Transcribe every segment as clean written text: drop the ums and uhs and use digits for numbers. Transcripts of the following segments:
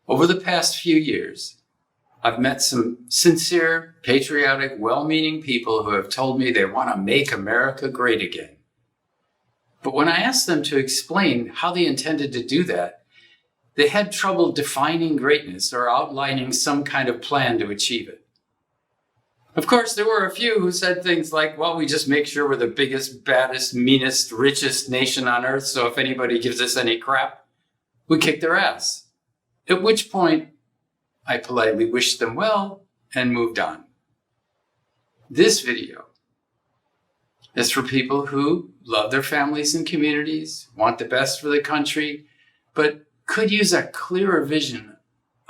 Over the past few years, I've met some sincere, patriotic, well-meaning people who have told me they want to make America great again. But when I asked them to explain how they intended to do that, they had trouble defining greatness or outlining some kind of plan to achieve it. Of course, there were a few who said things like, well, we just make sure we're the biggest, baddest, meanest, richest nation on earth, so if anybody gives us any crap, we kick their ass. At which point, I politely wished them well and moved on. This video is for people who love their families and communities, want the best for the country, but could use a clearer vision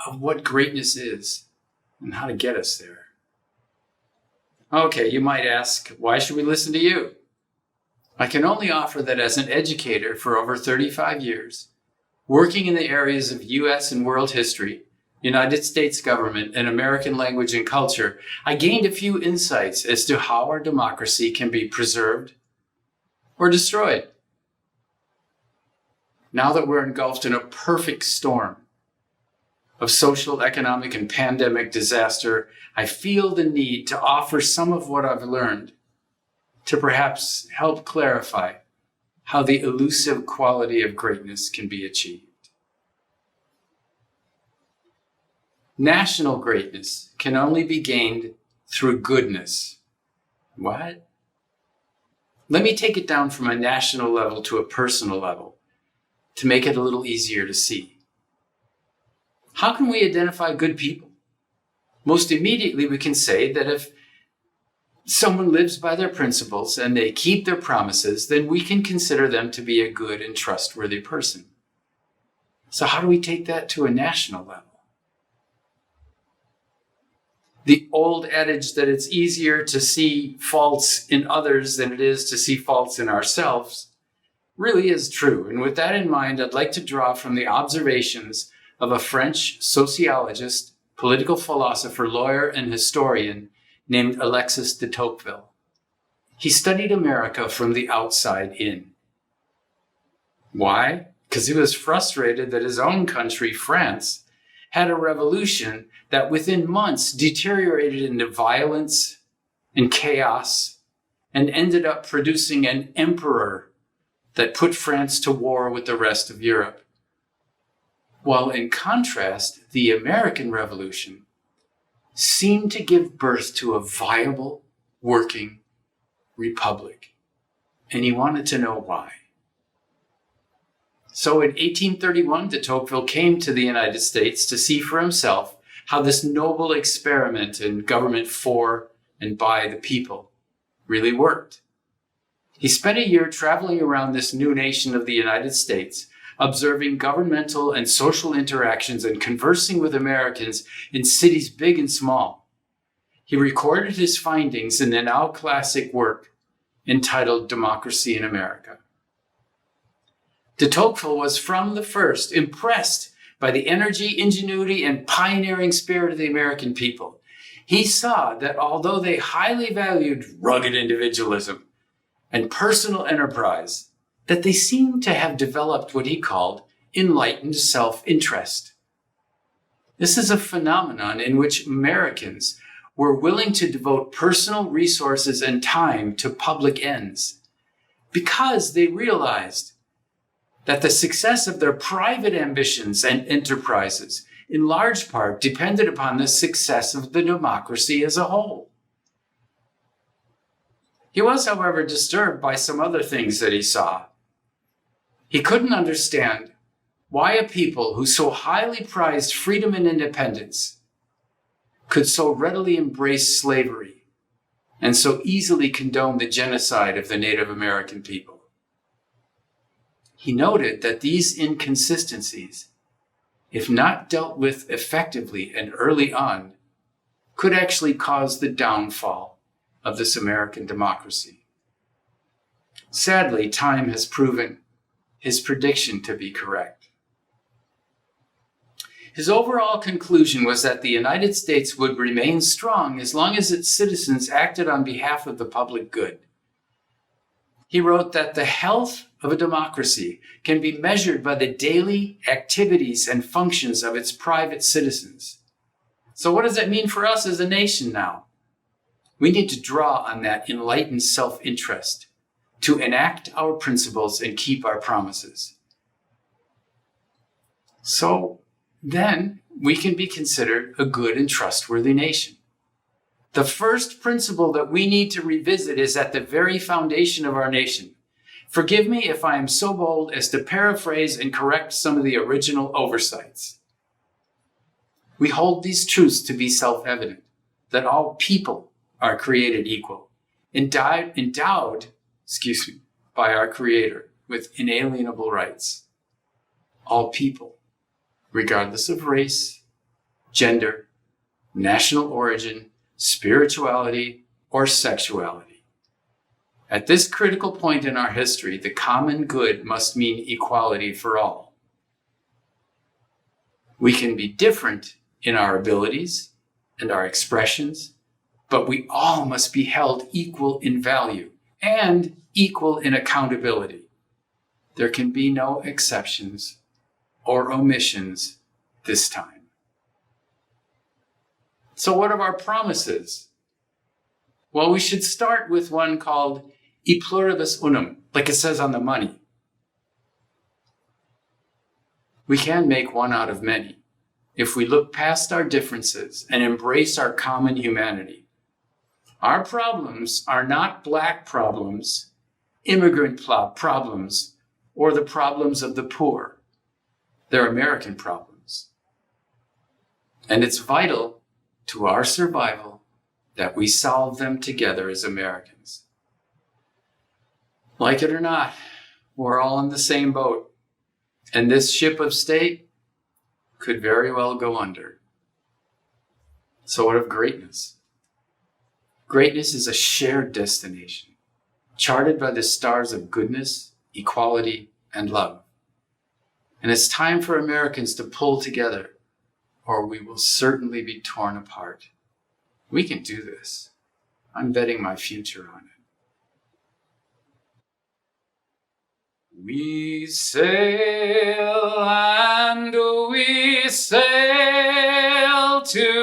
of what greatness is and how to get us there. Okay, you might ask, why should we listen to you? I can only offer that as an educator for over 35 years, working in the areas of U.S. and world history, United States government, and American language and culture, I gained a few insights as to how our democracy can be preserved or destroyed. Now that we're engulfed in a perfect storm of social, economic, and pandemic disaster, I feel the need to offer some of what I've learned to perhaps help clarify how the elusive quality of greatness can be achieved. National greatness can only be gained through goodness. What? Let me take it down from a national level to a personal level to make it a little easier to see. How can we identify good people? Most immediately, we can say that if someone lives by their principles and they keep their promises, then we can consider them to be a good and trustworthy person. So how do we take that to a national level? The old adage that it's easier to see faults in others than it is to see faults in ourselves really is true. And with that in mind, I'd like to draw from the observations of a French sociologist, political philosopher, lawyer, and historian named Alexis de Tocqueville. He studied America from the outside in. Why? Because he was frustrated that his own country, France, had a revolution that within months deteriorated into violence and chaos and ended up producing an emperor that put France to war with the rest of Europe. While in contrast, the American Revolution seemed to give birth to a viable, working republic. And he wanted to know why. So in 1831, de Tocqueville came to the United States to see for himself how this noble experiment in government for and by the people really worked. He spent a year traveling around this new nation of the United States, observing governmental and social interactions and conversing with Americans in cities big and small. He recorded his findings in the now classic work entitled Democracy in America. De Tocqueville was from the first impressed by the energy, ingenuity, and pioneering spirit of the American people. He saw that although they highly valued rugged individualism and personal enterprise, that they seemed to have developed what he called enlightened self-interest. This is a phenomenon in which Americans were willing to devote personal resources and time to public ends because they realized that the success of their private ambitions and enterprises in large part depended upon the success of the democracy as a whole. He was, however, disturbed by some other things that he saw. He couldn't understand why a people who so highly prized freedom and independence could so readily embrace slavery and so easily condone the genocide of the Native American people. He noted that these inconsistencies, if not dealt with effectively and early on, could actually cause the downfall of this American democracy. Sadly, time has proven his prediction to be correct. His overall conclusion was that the United States would remain strong as long as its citizens acted on behalf of the public good. He wrote that the health of a democracy can be measured by the daily activities and functions of its private citizens. So what does that mean for us as a nation now? We need to draw on that enlightened self-interest to enact our principles and keep our promises. So then we can be considered a good and trustworthy nation. The first principle that we need to revisit is at the very foundation of our nation. Forgive me if I am so bold as to paraphrase and correct some of the original oversights. We hold these truths to be self-evident, that all people are created equal, endowed by our Creator with inalienable rights. All people, regardless of race, gender, national origin, spirituality, or sexuality. At this critical point in our history, the common good must mean equality for all. We can be different in our abilities and our expressions, but we all must be held equal in value and equal in accountability. There can be no exceptions or omissions this time. So what are our promises? Well, we should start with one called E pluribus unum, like it says on the money. We can make one out of many if we look past our differences and embrace our common humanity. Our problems are not black problems, immigrant problems, or the problems of the poor. They're American problems. And it's vital to our survival that we solve them together as Americans. Like it or not, we're all in the same boat, and this ship of state could very well go under. So what of greatness? Greatness is a shared destination, charted by the stars of goodness, equality, and love. And it's time for Americans to pull together, or we will certainly be torn apart. We can do this. I'm betting my future on it. We sail and we sail together.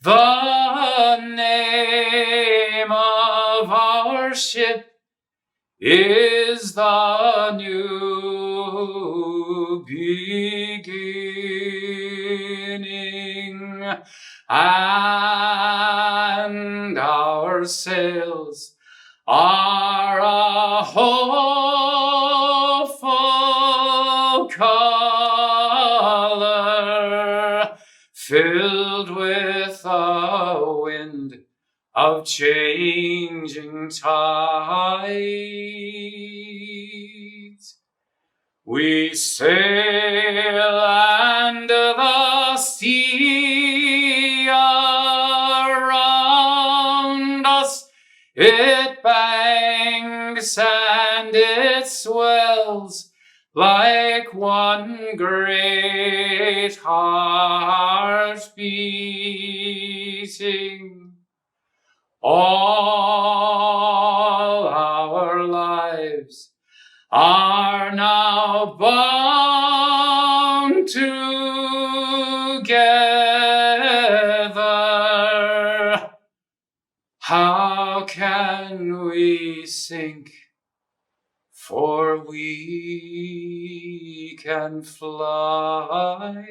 The name of our ship is the new beginning, and our sails are a hopeful color, filled with a wind of changing tides. We sail and the sea around us, it bangs and it swells like one great heart beating. All our lives are now bound together. How can we sink? For we can fly.